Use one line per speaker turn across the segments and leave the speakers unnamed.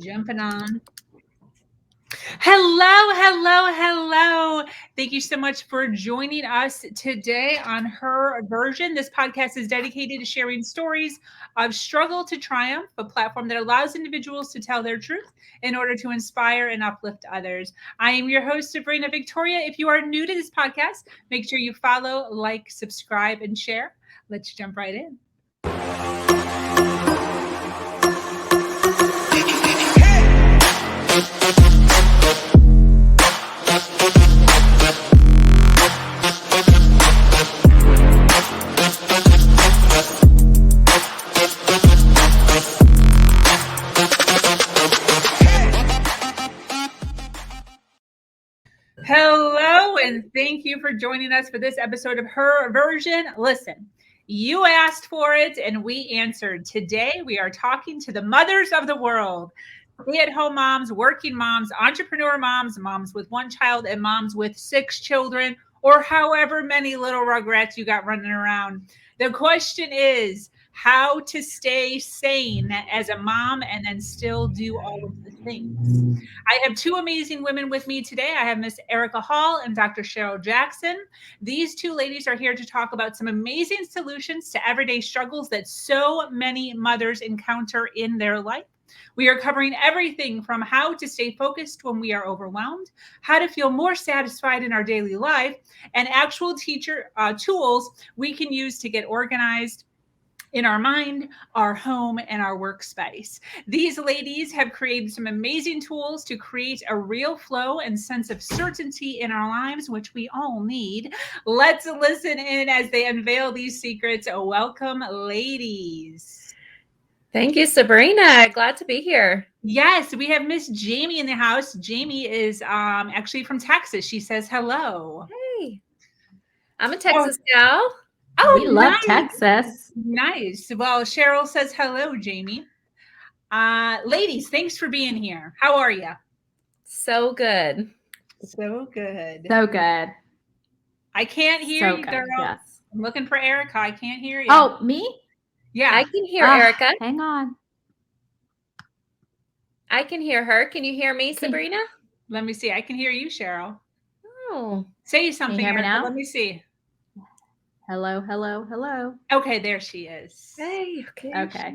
Jumping on. Hello. Thank you so much for joining us today on Her Version. This podcast is dedicated to sharing stories of struggle to triumph, a platform that allows individuals to tell their truth in order to inspire and uplift others. I am your host, Sabrina Victoria. If you are new to this podcast, make sure you follow, like, subscribe, and share. Let's jump right in. Hello, and thank you for joining us for this episode of Her Version. Listen, you asked for it and we answered. Today, we are talking to the mothers of the world. Stay-at-home moms, working moms, entrepreneur moms, moms with one child, and moms with 6 children, or however many little rugrats you got running around. The question is, how to stay sane as a mom and then still do all of the things. I have 2 amazing women with me today. I have Miss Erika Hull and Dr. Cheryl Jackson. These 2 ladies are here to talk about some amazing solutions to everyday struggles that so many mothers encounter in their life. We are covering everything from how to stay focused when we are overwhelmed, how to feel more satisfied in our daily life, and actual tools we can use to get organized in our mind, our home, and our workspace. These ladies have created some amazing tools to create a real flow and sense of certainty in our lives, which we all need. Let's listen in as they unveil these secrets. Welcome, ladies.
Thank you, Sabrina. Glad to be here.
Yes, we have Miss Jamie in the house. Jamie is actually from Texas. She says hello.
Hey, I'm a Texas gal.
Oh,
we love Texas.
Nice. Well, Cheryl says hello, Jamie. Ladies, thanks for being here. How are you?
So good.
So good.
So good.
I can't hear you, girl.
Yes.
I'm looking for Erika. I can't hear you.
Oh, me?
Yeah.
I can hear Erika.
Hang on.
I can hear her. Can you hear me, Sabrina?
Let me see. I can hear you, Cheryl.
Oh.
Say something,
Can you hear me
Erika.
now?
Let me see.
Hello.
Okay, there she is.
Hey,
Okay.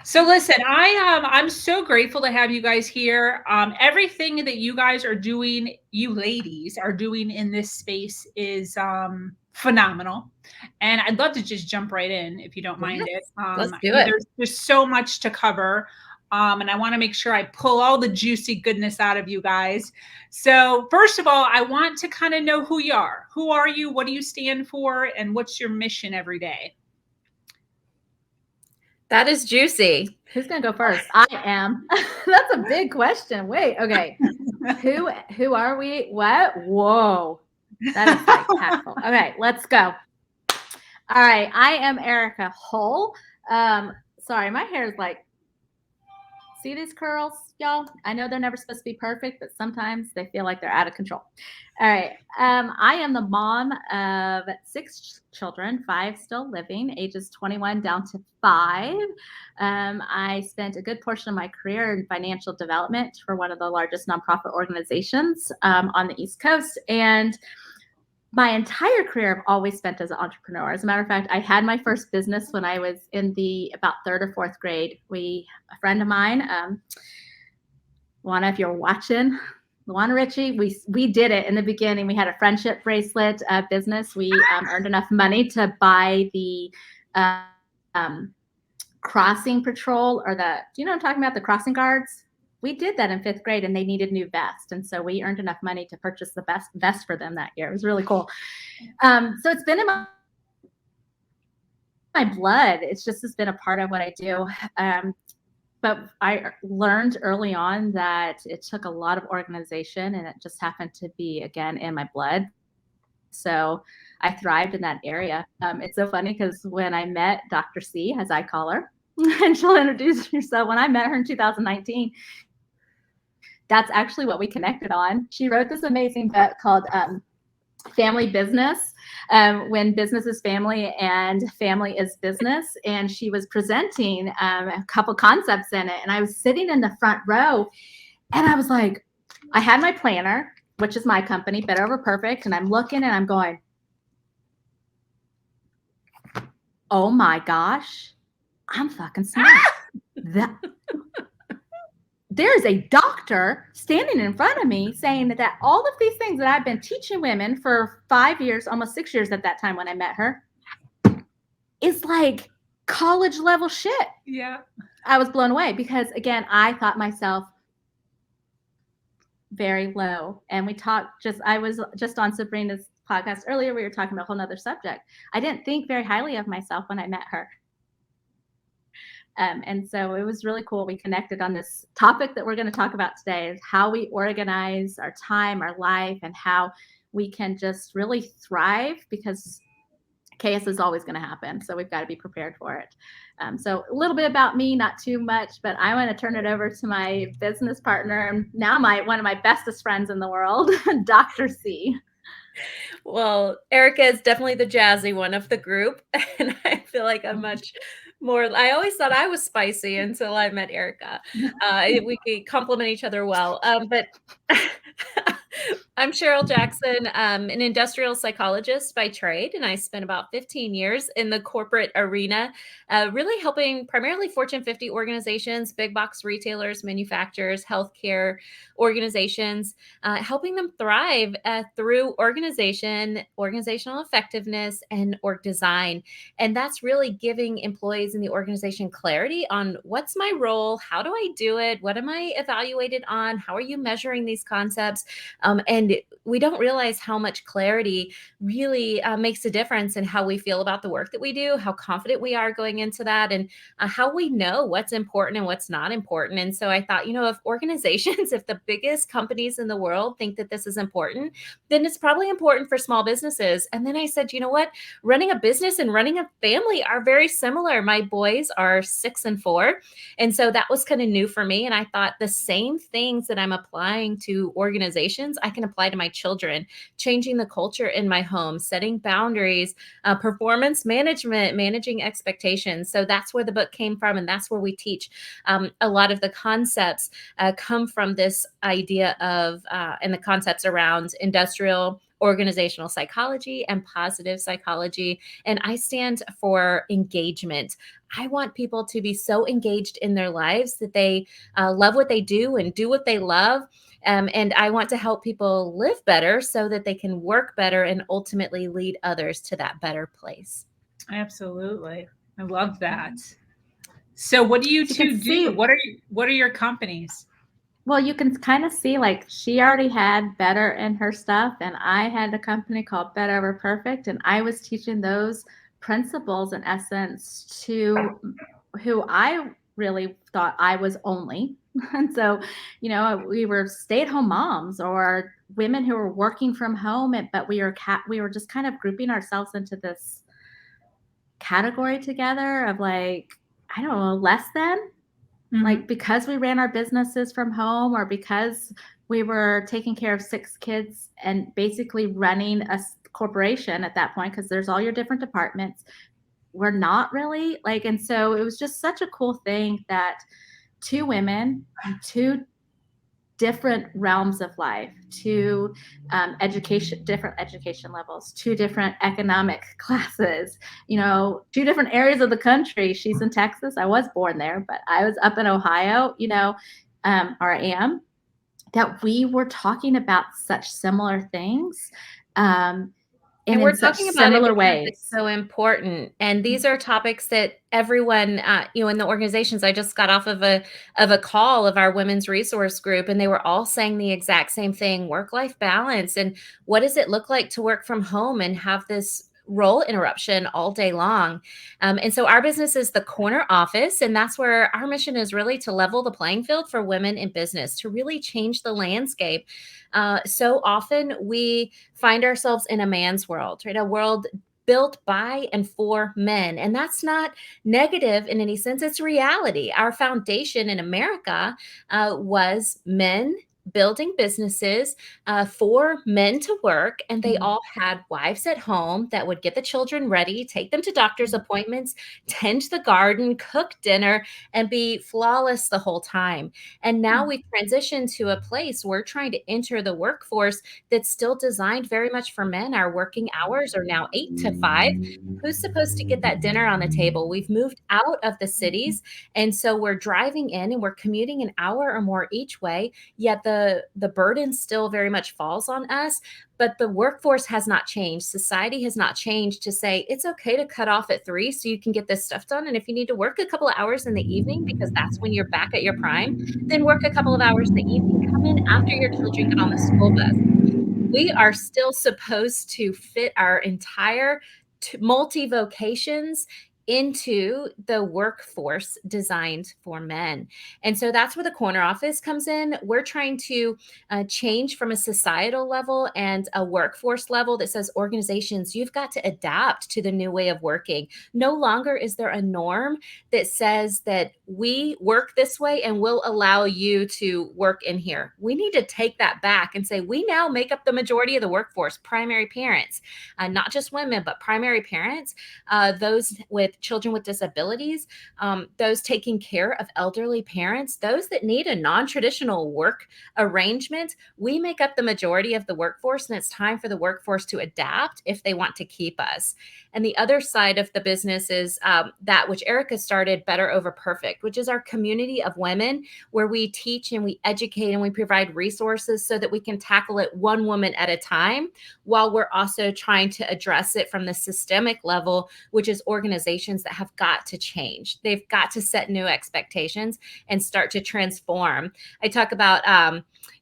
So listen, I'm so grateful to have you guys here. Everything that you guys are doing, you ladies are doing in this space is phenomenal. And I'd love to just jump right in if you don't mind it.
Let's do it.
There's so much to cover. And I want to make sure I pull all the juicy goodness out of you guys. So first of all, I want to kind of know who you are. Who are you? What do you stand for? And what's your mission every day?
That is juicy.
Who's going to go first? I am. That's a big question. Wait, okay. Who are we? What? Whoa. That is like impactful. Okay, let's go. All right. I am Erika Hull. Sorry, my hair is like, see these curls, y'all? I know they're never supposed to be perfect, but sometimes they feel like they're out of control. All right. I am the mom of 6 children, 5 still living, ages 21 down to 5. I spent a good portion of my career in financial development for one of the largest nonprofit organizations on the East Coast. And my entire career I've always spent as an entrepreneur. As a matter of fact, I had my first business when I was in about 3rd or 4th grade. A friend of mine, Luana, if you're watching, Luana Ritchie, we did it in the beginning. We had a friendship bracelet business. We earned enough money to buy the crossing patrol, or do you know what I'm talking about? The crossing guards. We did that in 5th grade and they needed new vests. And so we earned enough money to purchase the best vest for them that year. It was really cool. So it's been in my blood. It's been a part of what I do. But I learned early on that it took a lot of organization, and it just happened to be, again, in my blood. So I thrived in that area. It's so funny because when I met Dr. C, as I call her, and she'll introduce herself, when I met her in 2019, that's actually what we connected on. She wrote this amazing book called family business, when business is family and family is business. And she was presenting a couple concepts in it. And I was sitting in the front row and I was like, I had my planner, which is my company, Better Over Perfect. And I'm looking and I'm going, oh my gosh, I'm fucking smart. There's a doctor standing in front of me saying that all of these things that I've been teaching women for 5 years, almost 6 years at that time when I met her, is like college level shit.
Yeah.
I was blown away because, again, I thought myself very low. And I was just on Sabrina's podcast earlier. We were talking about a whole nother subject. I didn't think very highly of myself when I met her. And so it was really cool. We connected on this topic that we're going to talk about today, is how we organize our time, our life, and how we can just really thrive, because chaos is always going to happen. So we've got to be prepared for it. So a little bit about me, not too much, but I want to turn it over to my business partner, and now one of my bestest friends in the world, Dr. C.
Well, Erika is definitely the jazzy one of the group. And I feel like I'm much more, I always thought I was spicy until I met Erika. We could complement each other well. But I'm Cheryl Jackson, an industrial psychologist by trade, and I spent about 15 years in the corporate arena, really helping primarily Fortune 50 organizations, big box retailers, manufacturers, healthcare organizations, helping them thrive through organizational effectiveness, and org design. And that's really giving employees in the organization clarity on what's my role, how do I do it, what am I evaluated on, how are you measuring these concepts? And we don't realize how much clarity really makes a difference in how we feel about the work that we do, how confident we are going into that, and how we know what's important and what's not important. And so I thought, if organizations, if the biggest companies in the world think that this is important, then it's probably important for small businesses. And then I said, you know what? Running a business and running a family are very similar. My boys are 6 and 4. And so that was kind of new for me. And I thought the same things that I'm applying to organizations, I can apply to my children, changing the culture in my home, setting boundaries, performance management, managing expectations. So that's where the book came from. And that's where we teach a lot of the concepts come from this idea of, and the concepts around industrial organizational psychology and positive psychology. And I stand for engagement. I want people to be so engaged in their lives that they love what they do and do what they love. And I want to help people live better so that they can work better and ultimately lead others to that better place.
Absolutely. I love that. So what do you two do? What are your companies?
Well, you can kind of see, like, she already had Better in her stuff, and I had a company called Better Over Perfect, and I was teaching those principles in essence to who I really thought I was only. And so, we were stay-at-home moms or women who were working from home, but we were just kind of grouping ourselves into this category together of, like, I don't know, less than. Mm-hmm. Like, because we ran our businesses from home, or because we were taking care of 6 kids and basically running a corporation at that point, because there's all your different departments, we're not really like. And so it was just such a cool thing that 2 women, 2 different realms of life, 2 different education levels, 2 different economic classes, 2 different areas of the country. She's in Texas. I was born there, but I was up in Ohio, or I am, that we were talking about such similar things.
And we're talking about
similar
it
ways.
It's so important. And these are topics that everyone, in the organizations, I just got off of a call of our women's resource group, and they were all saying the exact same thing: work-life balance. And what does it look like to work from home and have this role interruption all day long? And so our business is the corner office, and that's where our mission is really to level the playing field for women in business, to really change the landscape. So often we find ourselves in a man's world, right? A world built by and for men. And that's not negative in any sense. It's reality. Our foundation in America was men building businesses for men to work, and they
Mhm.
all had wives at home that would get the children ready, take them to doctor's appointments, tend the garden, cook dinner, and be flawless the whole time. And now we've transitioned to a place we're trying to enter the workforce that's still designed very much for men. Our working hours are now 8 to 5. Who's supposed to get that dinner on the table? We've moved out of the cities, and so we're driving in and we're commuting an hour or more each way, yet the burden still very much falls on us. But the workforce has not changed. Society has not changed to say it's okay to cut off at 3 so you can get this stuff done. And if you need to work a couple of hours in the evening because that's when you're back at your prime, then work a couple of hours in the evening. Come in after your children get on the school bus. We are still supposed to fit our entire multi vocations into the workforce designed for men. And so that's where the corner office comes in. We're trying to change from a societal level and a workforce level that says organizations, you've got to adapt to the new way of working. No longer is there a norm that says that we work this way and we'll allow you to work in here. We need to take that back and say we now make up the majority of the workforce, primary parents, not just women, but primary parents, those with children with disabilities, those taking care of elderly parents, those that need a non-traditional work arrangement. We make up the majority of the workforce, and it's time for the workforce to adapt if they want to keep us. And the other side of the business is that which Erika started, Better Over Perfect, which is our community of women where we teach and we educate and we provide resources so that we can tackle it one woman at a time, while we're also trying to address it from the systemic level, which is organizations that have got to change. They've got to set new expectations and start to transform. I talk about,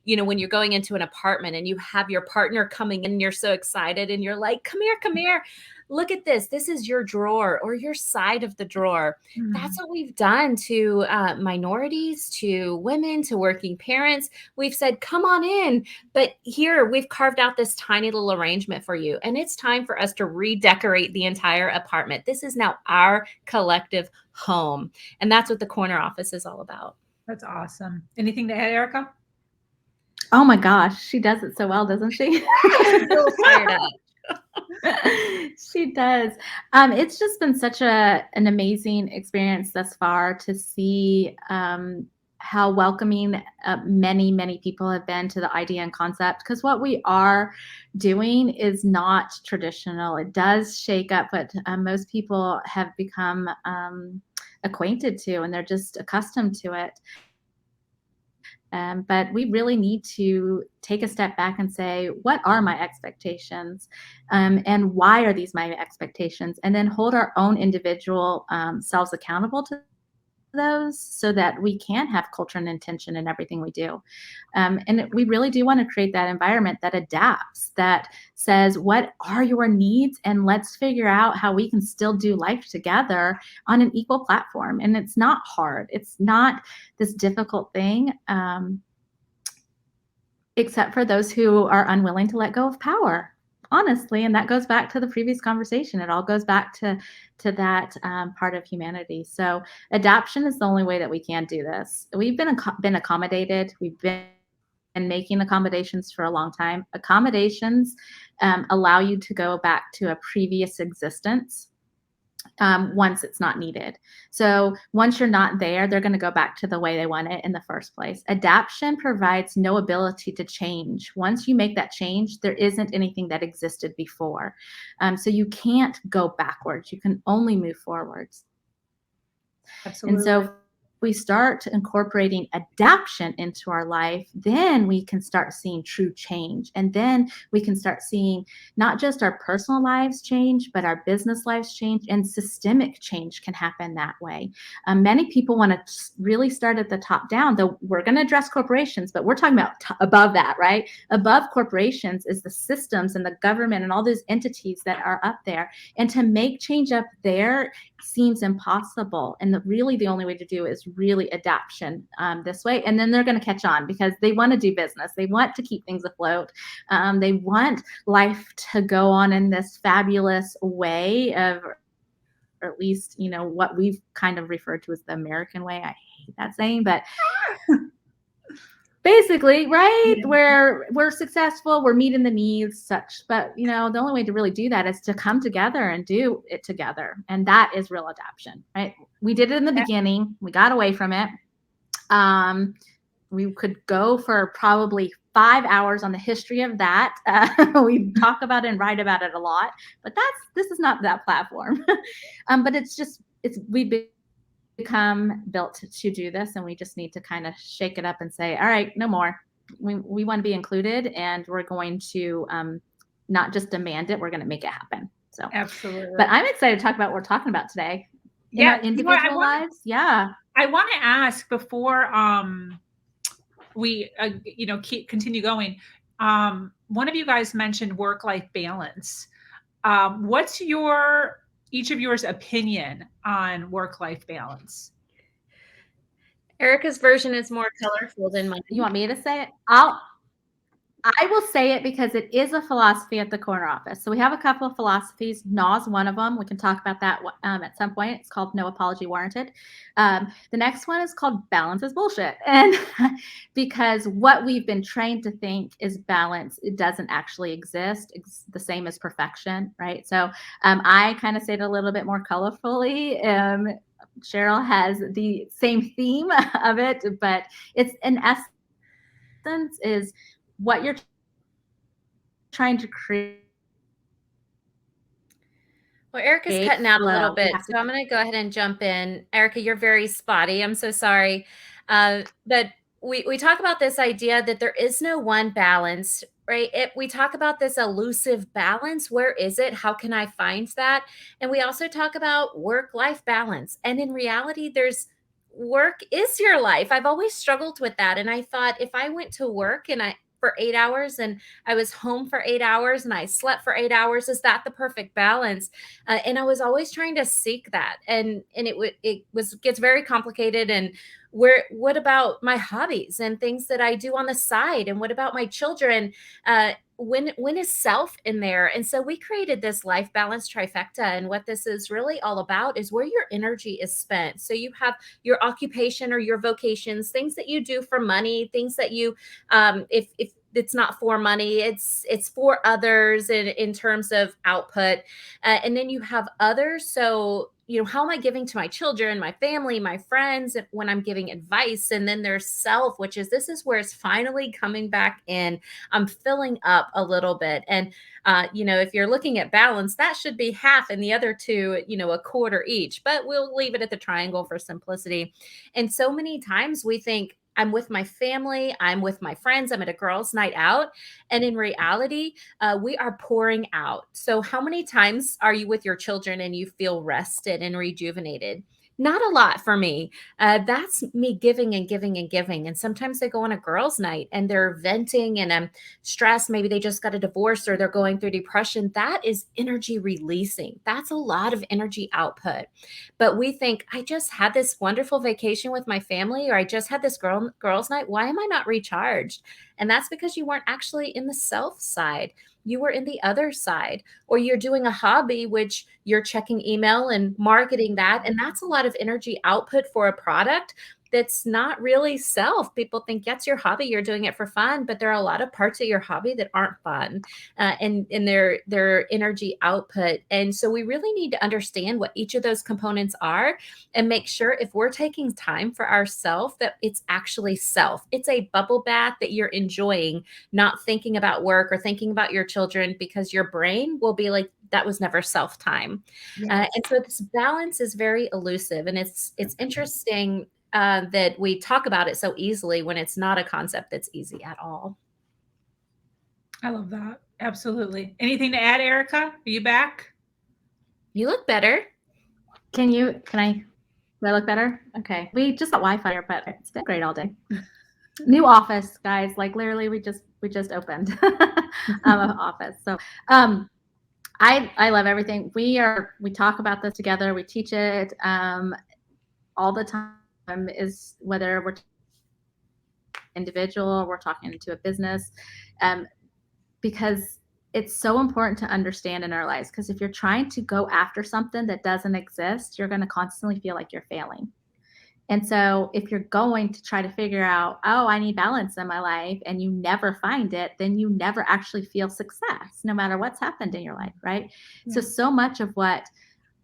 when you're going into an apartment and you have your partner coming in, and you're so excited and you're like, come here. Look at this. This is your drawer or your side of the drawer. That's what we've done to minorities, to women, to working parents. We've said, come on in. But here we've carved out this tiny little arrangement for you. And it's time for us to redecorate the entire apartment. This is now our collective home. And that's what the corner office is all about.
That's awesome. Anything to add, Erika?
Oh my gosh, she does it so well, doesn't she?
I'm a little fired up.
She does. It's just been such an amazing experience thus far to see how welcoming many people have been to the idea and concept, because what we are doing is not traditional. It does shake up what most people have become acquainted to, and they're just accustomed to it. But we really need to take a step back and say, what are my expectations? And why are these my expectations? And then hold our own individual selves accountable to those so that we can have culture and intention in everything we do. And we really do want to create that environment that adapts, that says, what are your needs? And let's figure out how we can still do life together on an equal platform. And it's not hard. It's not this difficult thing, except for those who are unwilling to let go of power. Honestly, and that goes back to the previous conversation. It all goes back to that part of humanity. So adaptation is the only way that we can do this. We've been accommodated. We've been making accommodations for a long time. Accommodations allow you to go back to a previous existence once it's not needed. So once you're not there, they're going to go back to the way they want it in the first place. Adaptation provides no ability to change. Once you make that change, there isn't anything that existed before. So you can't go backwards. You can only move forwards.
Absolutely.
And so if we start incorporating adaptation into our life, then we can start seeing true change. And then we can start seeing not just our personal lives change, but our business lives change, and systemic change can happen that way. Many people want to really start at the top down, though we're going to address corporations, but we're talking about above that, right? Above corporations is the systems and the government and all those entities that are up there. And to make change up there seems impossible. And really the only way to do is really adaptation this way. And then they're going to catch on because they want to do business. They want to keep things afloat. They want life to go on in this fabulous way of, or at least, what we've kind of referred to as the American way. I hate that saying, but basically, right?
Yeah.
Where we're successful, we're meeting the needs, such. But the only way to really do that is to come together and do it together, and that is real adoption, right? We did it in the beginning. We got away from it. We could go for probably 5 hours on the history of that. We talk about it and write about it a lot, but this is not that platform. But we've become built to do this, and we just need to kind of shake it up and say, all right, no more. We want to be included, and we're going to not just demand it, we're going to make it happen. So
absolutely.
But I'm excited to talk about what we're talking about today. In our individual lives. Yeah.
I want to ask before we continue going. One of you guys mentioned work-life balance. What's each of yours opinion on work-life balance?
Erika's version is more colorful than mine.
You want me to say it? I will say it because it is a philosophy at the corner office. So we have a couple of philosophies. NAW is one of them. We can talk about that at some point. It's called No Apology Warranted. The next one is called Balance is Bullshit. And because what we've been trained to think is balance, it doesn't actually exist. It's the same as perfection, right? So I kind of say it a little bit more colorfully. Cheryl has the same theme of it, but it's in essence is what you're trying to create.
Well, Erika's cutting out a little bit, so I'm going to go ahead and jump in. Erika, you're very spotty. I'm so sorry. But we talk about this idea that there is no one balance, right? We talk about this elusive balance. Where is it? How can I find that? And we also talk about work-life balance. And in reality, work is your life. I've always struggled with that. And I thought if I went to work for 8 hours and I was home for 8 hours and I slept for 8 hours, is that the perfect balance? And I was always trying to seek that. And it gets very complicated. And what about my hobbies and things that I do on the side? And what about my children? When is self in there? And so we created this life balance trifecta. And what this is really all about is where your energy is spent. So you have your occupation or your vocations, things that you do for money, things that you, if it's not for money, it's for others in terms of output. And then you have others. So how am I giving to my children, my family, my friends, when I'm giving advice? And then there's self, this is where it's finally coming back in. I'm filling up a little bit. And, if you're looking at balance, that should be half and the other two, a quarter each, but we'll leave it at the triangle for simplicity. And so many times we think, I'm with my family, I'm with my friends, I'm at a girls' night out. And in reality, we are pouring out. So how many times are you with your children and you feel rested and rejuvenated? Not a lot for me. That's me giving and giving and giving. And sometimes they go on a girls' night and they're venting and I'm stressed. Maybe they just got a divorce or they're going through depression. That is energy releasing. That's a lot of energy output. But we think, I just had this wonderful vacation with my family, or I just had this girls' night. Why am I not recharged? And that's because you weren't actually in the self side. You were in the other side, or you're doing a hobby, which you're checking email and marketing that. And that's a lot of energy output for a product that's not really self. People think that's your hobby, you're doing it for fun, but there are a lot of parts of your hobby that aren't fun and their energy output. And so we really need to understand what each of those components are and make sure if we're taking time for ourselves that it's actually self. It's a bubble bath that you're enjoying, not thinking about work or thinking about your children, because your brain will be like, that was never self time. Yes. And so this balance is very elusive, and it's interesting that we talk about it so easily when it's not a concept that's easy at all.
I love that. Absolutely. Anything to add, Erika? Are you back?
You look better.
Do I look better? Okay. We just got Wi-Fi here, but it's been great all day. New office, guys. Like literally we just opened an office. So I love everything. We talk about this together. We teach it all the time. Is whether we're individual or we're talking to a business, because it's so important to understand in our lives. Because if you're trying to go after something that doesn't exist, you're going to constantly feel like you're failing. And so if you're going to try to figure out, oh, I need balance in my life, and you never find it, then you never actually feel success, no matter what's happened in your life, right?
Yeah.
So much of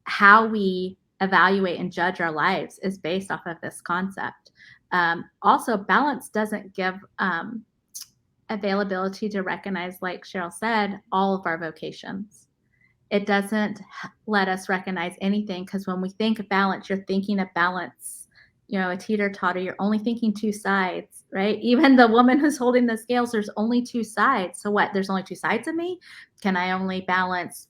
how we evaluate and judge our lives is based off of this concept. Also, balance doesn't give availability to recognize, like Cheryl said, all of our vocations. It doesn't let us recognize anything, because when we think of balance, you're thinking of balance, a teeter-totter. You're only thinking two sides, right? Even the woman who's holding the scales, there's only two sides. So what? There's only two sides of me? Can I only balance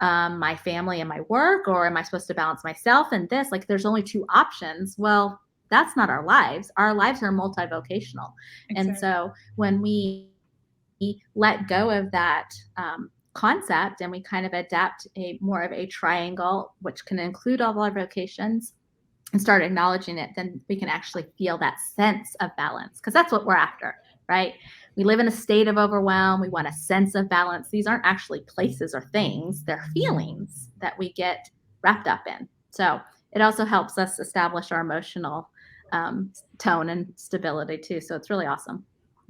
my family and my work, or am I supposed to balance myself and this? Like, there's only two options. Well, that's not our lives. Our lives are multivocational.
Exactly.
And so when we let go of that concept, and we kind of adapt more of a triangle, which can include all of our vocations, and start acknowledging it, then we can actually feel that sense of balance, because that's what we're after, right? We live in a state of overwhelm. We want a sense of balance. These aren't actually places or things. They're feelings that we get wrapped up in. So it also helps us establish our emotional tone and stability too. So it's really awesome.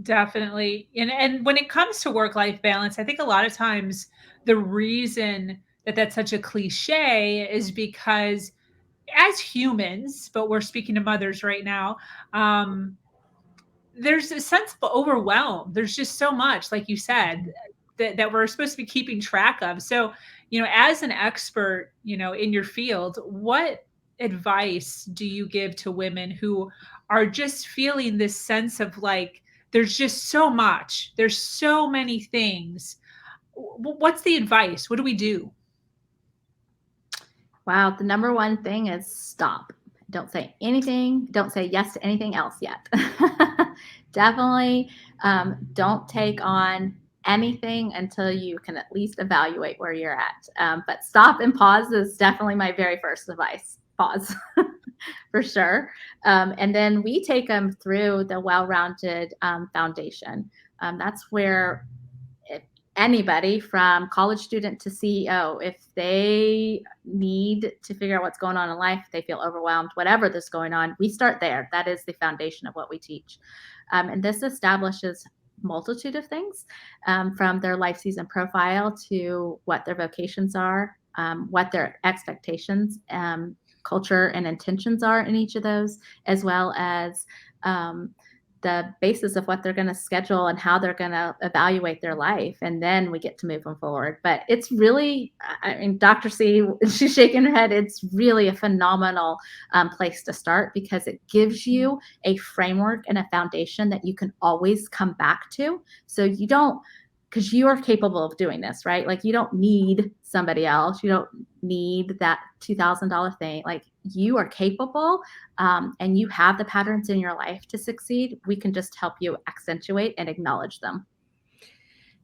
Definitely. And when it comes to work-life balance, I think a lot of times the reason that that's such a cliche is because as humans, but we're speaking to mothers right now, there's a sense of overwhelm. There's just so much, like you said, that we're supposed to be keeping track of. So, as an expert, in your field, what advice do you give to women who are just feeling this sense of like, there's just so much, there's so many things? What's the advice? What do we do?
Wow. The number one thing is stop. Don't say anything. Don't say yes to anything else yet. Definitely don't take on anything until you can at least evaluate where you're at. But stop and pause is definitely my very first advice. Pause for sure. And then we take them through the well-rounded foundation. That's where anybody from college student to CEO, if they need to figure out what's going on in life, they feel overwhelmed, whatever that's going on, we start there. That is the foundation of what we teach. And this establishes multitude of things, from their life season profile to what their vocations are, what their expectations, culture, and intentions are in each of those, as well as the basis of what they're going to schedule and how they're going to evaluate their life. And then we get to move them forward. But it's really, Dr. C, she's shaking her head. It's really a phenomenal place to start, because it gives you a framework and a foundation that you can always come back to. So you don't, because you are capable of doing this, right? Like, you don't need somebody else. You don't need that $2,000 thing. Like, you are capable, and you have the patterns in your life to succeed. We can just help you accentuate and acknowledge them.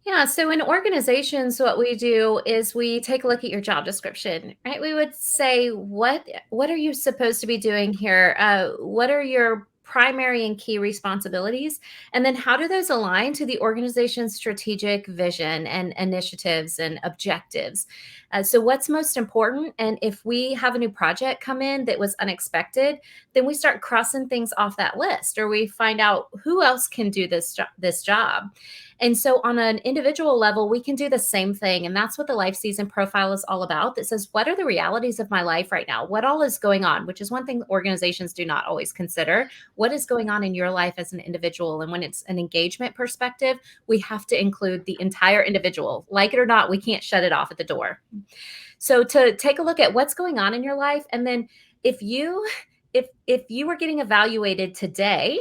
Yeah, so in organizations, what we do is we take a look at your job description, right? We would say, what are you supposed to be doing here? What are your primary and key responsibilities? And then how do those align to the organization's strategic vision and initiatives and objectives? So what's most important? And if we have a new project come in that was unexpected, then we start crossing things off that list, or we find out who else can do this job. And so on an individual level, we can do the same thing. And that's what the life season profile is all about. That says, what are the realities of my life right now? What all is going on? Which is one thing organizations do not always consider. What is going on in your life as an individual? And when it's an engagement perspective, we have to include the entire individual. Like it or not, we can't shut it off at the door. So to take a look at what's going on in your life, and then if you were getting evaluated today,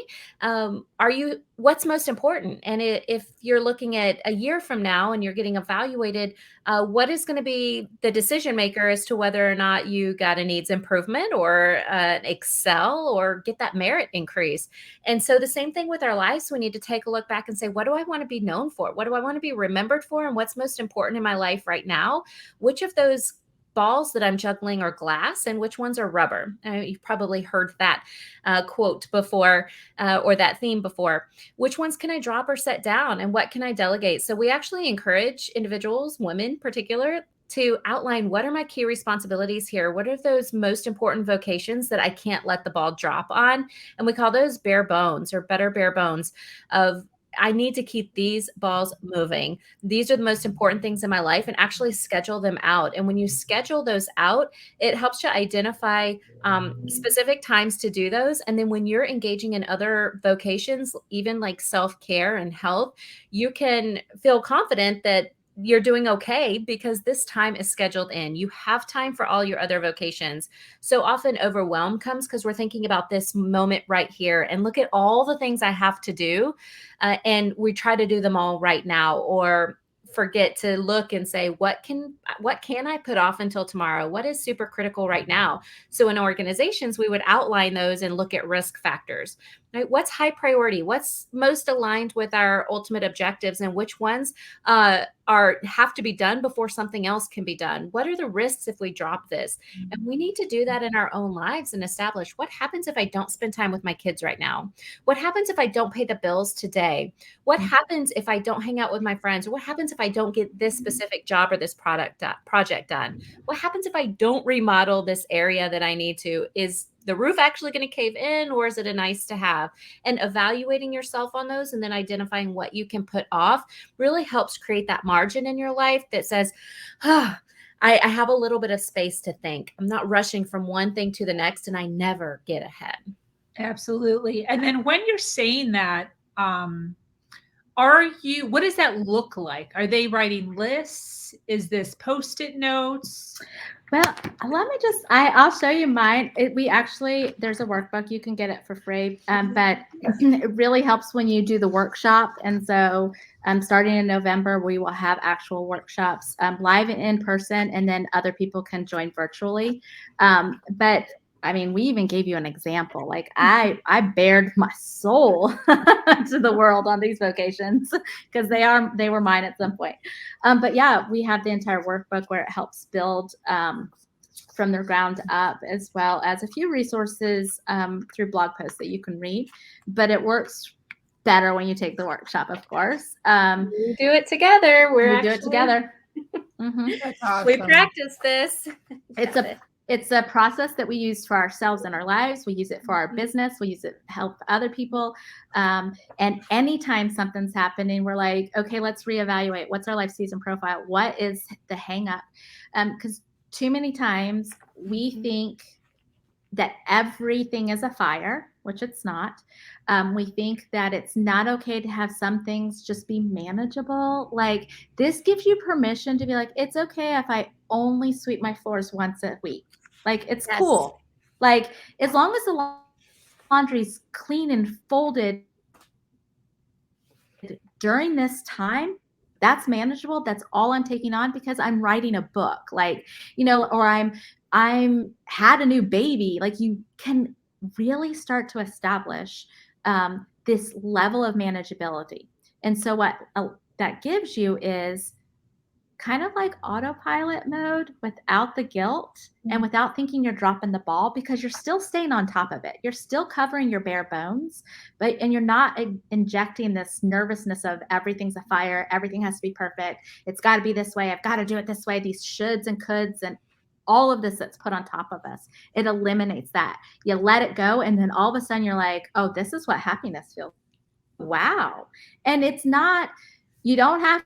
what's most important? And if you're looking at a year from now and you're getting evaluated, what is going to be the decision maker as to whether or not you got a needs improvement, or excel, or get that merit increase? And so the same thing with our lives. We need to take a look back and say, what do I want to be known for? What do I want to be remembered for? And what's most important in my life right now? Which of those balls that I'm juggling are glass, and which ones are rubber? You've probably heard that quote before, or that theme before. Which ones can I drop or set down, and what can I delegate? So we actually encourage individuals, women in particular, to outline what are my key responsibilities here? What are those most important vocations that I can't let the ball drop on? And we call those bare bones, or better bare bones of, I need to keep these balls moving. These are the most important things in my life, and actually schedule them out. And when you schedule those out, it helps you identify specific times to do those. And then when you're engaging in other vocations, even like self-care and health, you can feel confident that you're doing okay because this time is scheduled in. You have time for all your other vocations. So often overwhelm comes because we're thinking about this moment right here and look at all the things I have to do. And we try to do them all right now, or forget to look and say, what can I put off until tomorrow? What is super critical right now? So in organizations, we would outline those and look at risk factors, right? What's high priority? What's most aligned with our ultimate objectives, and which ones have to be done before something else can be done? What are the risks if we drop this? And we need to do that in our own lives and establish, what happens if I don't spend time with my kids right now? What happens if I don't pay the bills today? What happens if I don't hang out with my friends? Or what happens if I don't get this specific job or this project done? What happens if I don't remodel this area that I need to? Is the roof actually going to cave in, or is it a nice to have? And evaluating yourself on those and then identifying what you can put off really helps create that margin in your life that says, I have a little bit of space to think. I'm not rushing from one thing to the next, and I never get ahead.
Absolutely. And then when you're saying that, what does that look like? Are they writing lists? Is this Post-it notes?
Well, let me I'll show you mine. There's a workbook, you can get it for free, but it really helps when you do the workshop. And so starting in November, we will have actual workshops live and in person, and then other people can join virtually. But I mean, we even gave you an example. Like I bared my soul to the world on these vocations because they were mine at some point. But yeah, we have the entire workbook where it helps build from the ground up, as well as a few resources through blog posts that you can read. But it works better when you take the workshop, of course.
We do it together.
We do it together.
Mm-hmm. That's awesome.
We practice this.
It's a process that we use for ourselves in our lives. We use it for our business. We use it to help other people. And anytime something's happening, we're like, okay, let's reevaluate. What's our life season profile? What is the hang up? Because too many times we think that everything is a fire, which it's not. We think that it's not okay to have some things just be manageable. Like this gives you permission to be like, it's okay if I only sweep my floors once a week. Like it's cool. Like as long as the laundry's clean and folded during this time, that's manageable. That's all I'm taking on because I'm writing a book, like, or I'm had a new baby. Like you can really start to establish this level of manageability. And so what that gives you is kind of like autopilot mode without the guilt and without thinking you're dropping the ball, because you're still staying on top of it. You're still covering your bare bones, and you're not injecting this nervousness of everything's a fire. Everything has to be perfect. It's got to be this way. I've got to do it this way. These shoulds and coulds and all of this that's put on top of us. It eliminates that. You let it go. And then all of a sudden you're like, oh, this is what happiness feels. Wow. And it's not, you don't have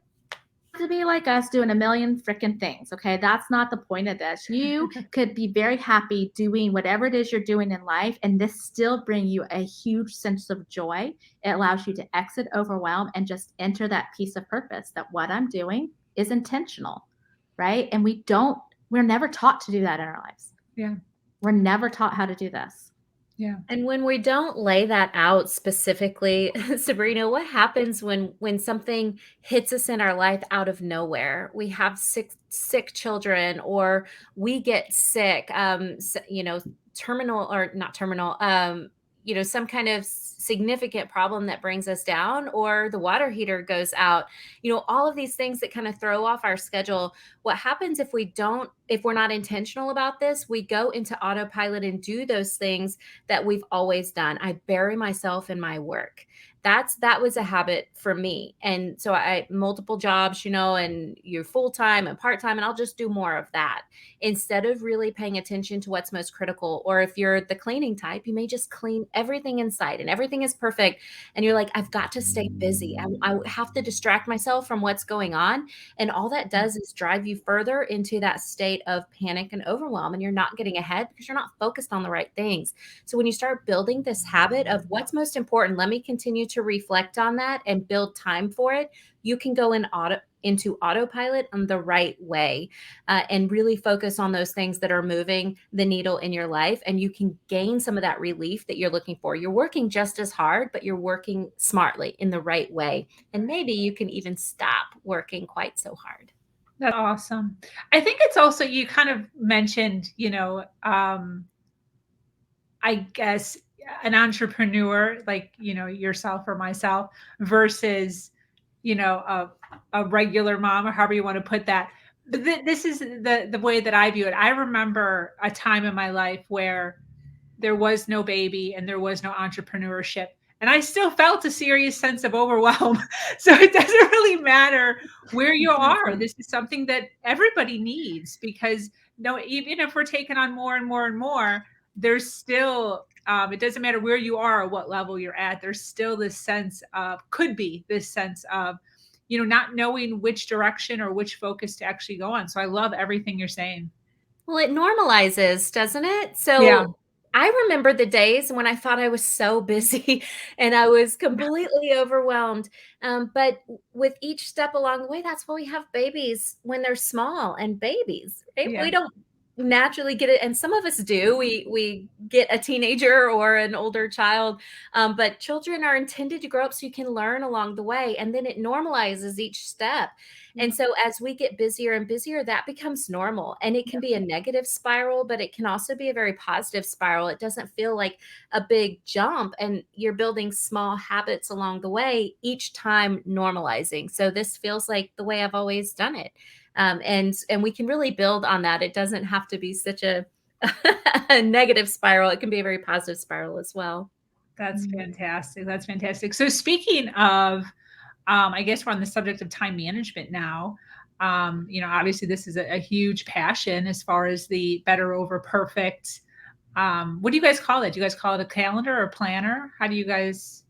to be like us doing a million freaking things. Okay. That's not the point of this. You could be very happy doing whatever it is you're doing in life, and this still bring you a huge sense of joy. It allows you to exit overwhelm and just enter that piece of purpose that what I'm doing is intentional. Right. And we're never taught to do that in our lives.
Yeah.
We're never taught how to do this.
Yeah.
And when we don't lay that out specifically, Sabrina, what happens when something hits us in our life out of nowhere? We have sick children, or we get sick, terminal or not terminal, some kind of significant problem that brings us down, or the water heater goes out, all of these things that kind of throw off our schedule. What happens if we're not intentional about this? We go into autopilot and do those things that we've always done. I bury myself in my work. That was a habit for me. And so I multiple jobs, and you're full-time and part-time, and I'll just do more of that instead of really paying attention to what's most critical. Or if you're the cleaning type, you may just clean everything inside and everything is perfect. And you're like, I've got to stay busy. I have to distract myself from what's going on. And all that does is drive you further into that state of panic and overwhelm. And you're not getting ahead because you're not focused on the right things. So when you start building this habit of what's most important, let me continue to reflect on that and build time for it, you can go into autopilot in the right way, and really focus on those things that are moving the needle in your life. And you can gain some of that relief that you're looking for. You're working just as hard, but you're working smartly in the right way. And maybe you can even stop working quite so hard.
That's awesome. I think it's also, you kind of mentioned, I guess an entrepreneur like, yourself or myself versus, a regular mom, or however you want to put that. But this is the way that I view it. I remember a time in my life where there was no baby and there was no entrepreneurship. And I still felt a serious sense of overwhelm. So it doesn't really matter where you are. This is something that everybody needs, because even if we're taking on more and more and more, there's still, it doesn't matter where you are or what level you're at. There's still this sense of, not knowing which direction or which focus to actually go on. So I love everything you're saying.
Well, it normalizes, doesn't it? So
Yeah.
I remember the days when I thought I was so busy and I was completely overwhelmed. But with each step along the way, that's why we have babies when they're small and babies. Right?
Yeah.
We don't naturally get it. And some of us do. We get a teenager or an older child. But children are intended to grow up so you can learn along the way. And then it normalizes each step. And so as we get busier and busier, that becomes normal. And it can be a negative spiral, but it can also be a very positive spiral. It doesn't feel like a big jump, and you're building small habits along the way, each time normalizing. So this feels like the way I've always done it. And we can really build on that. It doesn't have to be such a negative spiral. It can be a very positive spiral as well.
That's fantastic. That's fantastic. So speaking of, I guess we're on the subject of time management now. Obviously this is a huge passion as far as the better over perfect. What do you guys call it? Do you guys call it a calendar or planner? How do you guys?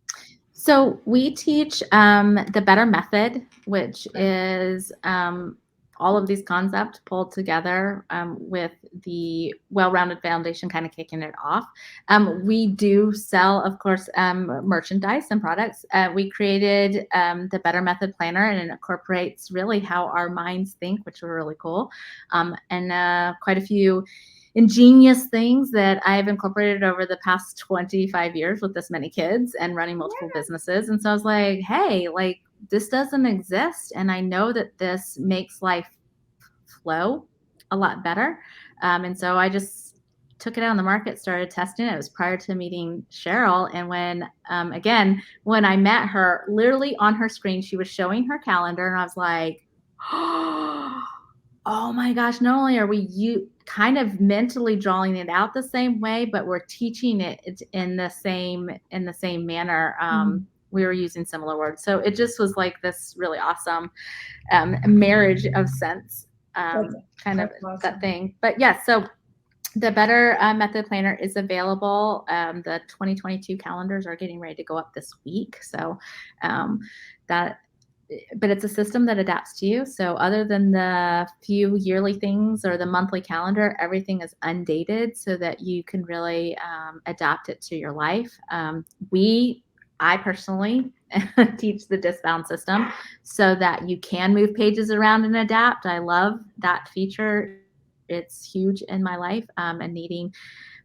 So we teach the better method, which is all of these concepts pulled together with the well-rounded foundation kind of kicking it off. We do sell, of course, merchandise and products. We created the Better Method Planner, and it incorporates really how our minds think, which are really cool, and quite a few ingenious things that I've incorporated over the past 25 years with this many kids and running multiple businesses. And so I was like, hey, this doesn't exist. And I know that this makes life flow a lot better. And so I just took it out on the market, started testing it. It was prior to meeting Cheryl. And when I met her, literally on her screen, she was showing her calendar, and I was like, oh my gosh, not only are we kind of mentally drawing it out the same way, but we're teaching it in the same manner. We were using similar words. So it just was like this really awesome marriage of sense, awesome. That thing. But yeah, so the Better Method Planner is available. The 2022 calendars are getting ready to go up this week. So but it's a system that adapts to you. So other than the few yearly things or the monthly calendar, everything is undated so that you can really adapt it to your life. I personally teach the disbound system so that you can move pages around and adapt. I love that feature. It's huge in my life, and needing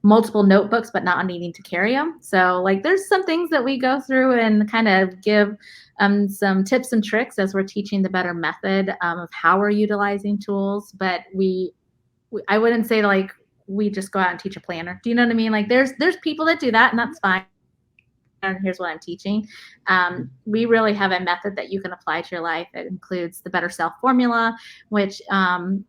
multiple notebooks, but not needing to carry them. So there's some things that we go through and kind of give some tips and tricks as we're teaching the better method of how we're utilizing tools. But I wouldn't say we just go out and teach a planner. Do you know what I mean? There's people that do that, and that's fine. and here's what I'm teaching. We really have a method that you can apply to your life. It includes the Better Self formula, which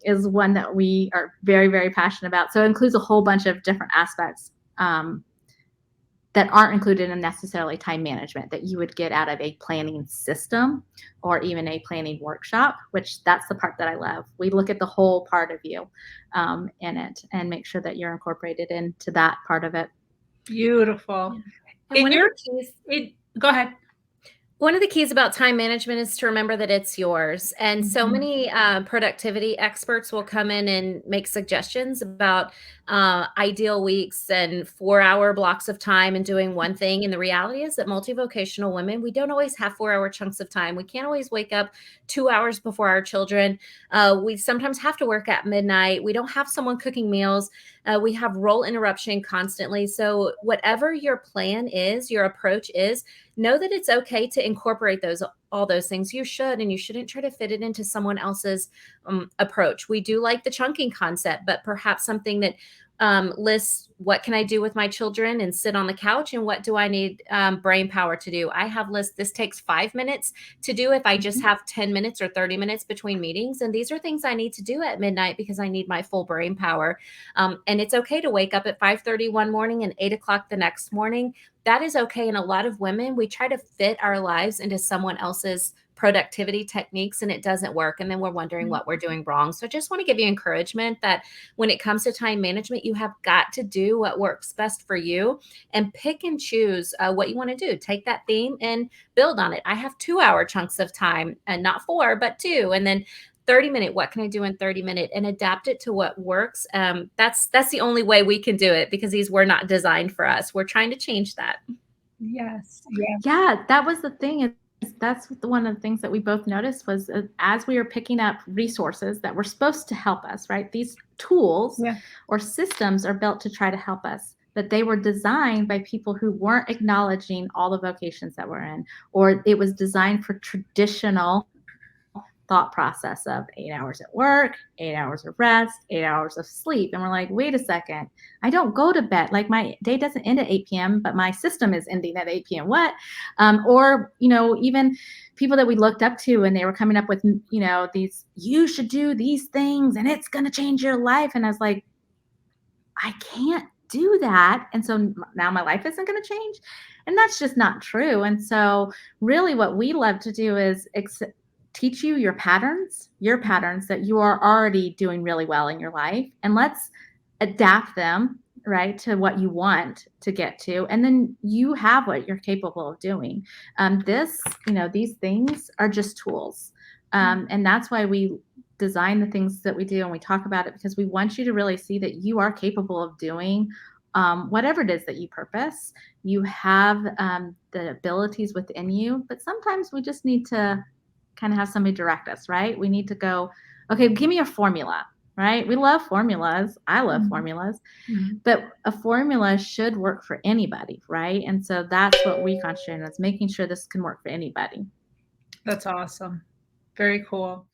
is one that we are very, very passionate about. So it includes a whole bunch of different aspects that aren't included in necessarily time management that you would get out of a planning system or even a planning workshop, which that's the part that I love. We look at the whole part of you in it and make sure that you're incorporated into that part of it.
Beautiful.
And
go ahead.
One of the keys about time management is to remember that it's yours. And so many productivity experts will come in and make suggestions about ideal weeks and 4-hour blocks of time and doing one thing. And the reality is that multivocational women, we don't always have 4-hour chunks of time. We can't always wake up 2 hours before our children. We sometimes have to work at midnight. We don't have someone cooking meals. We have role interruption constantly. So whatever your plan is, your approach is, know that it's okay to incorporate all those things. You should, and you shouldn't try to fit it into someone else's approach. We do like the chunking concept, but perhaps something that lists what can I do with my children and sit on the couch, and what do I need brain power to do. I have lists. This takes 5 minutes to do if I just have 10 minutes or 30 minutes between meetings. And these are things I need to do at midnight because I need my full brain power. And it's okay to wake up at 5:30 one morning and 8 o'clock the next morning. That is okay. And a lot of women, we try to fit our lives into someone else's productivity techniques, and it doesn't work. And then we're wondering what we're doing wrong. So I just want to give you encouragement that when it comes to time management, you have got to do what works best for you and pick and choose what you want to do. Take that theme and build on it. I have 2-hour chunks of time, and not 4, but 2. And then 30-minute, what can I do in 30-minute, and adapt it to what works. That's the only way we can do it, because these were not designed for us. We're trying to change that.
Yes.
Yeah, that was the thing. That's one of the things that we both noticed was as we were picking up resources that were supposed to help us, right? These tools or systems are built to try to help us, but they were designed by people who weren't acknowledging all the vocations that we're in, or it was designed for traditional thought process of 8 hours at work, 8 hours of rest, 8 hours of sleep. And we're like, wait a second, I don't go to bed. Like my day doesn't end at 8 p.m., but my system is ending at 8 p.m. What? Or, even people that we looked up to, and they were coming up with, these, you should do these things and it's going to change your life. And I was like, I can't do that. And so now my life isn't going to change. And that's just not true. And so really what we love to do is teach you your patterns that you are already doing really well in your life. And let's adapt them, right, to what you want to get to. And then you have what you're capable of doing. These things are just tools. And that's why we design the things that we do, and we talk about it, because we want you to really see that you are capable of doing whatever it is that you purpose. You have the abilities within you, but sometimes we just need to kind of have somebody direct us, right? We need to go, okay, give me a formula, right? We love formulas. I love formulas, but a formula should work for anybody, right? And so that's what we concentrate on, is making sure this can work for anybody.
That's awesome. Very cool.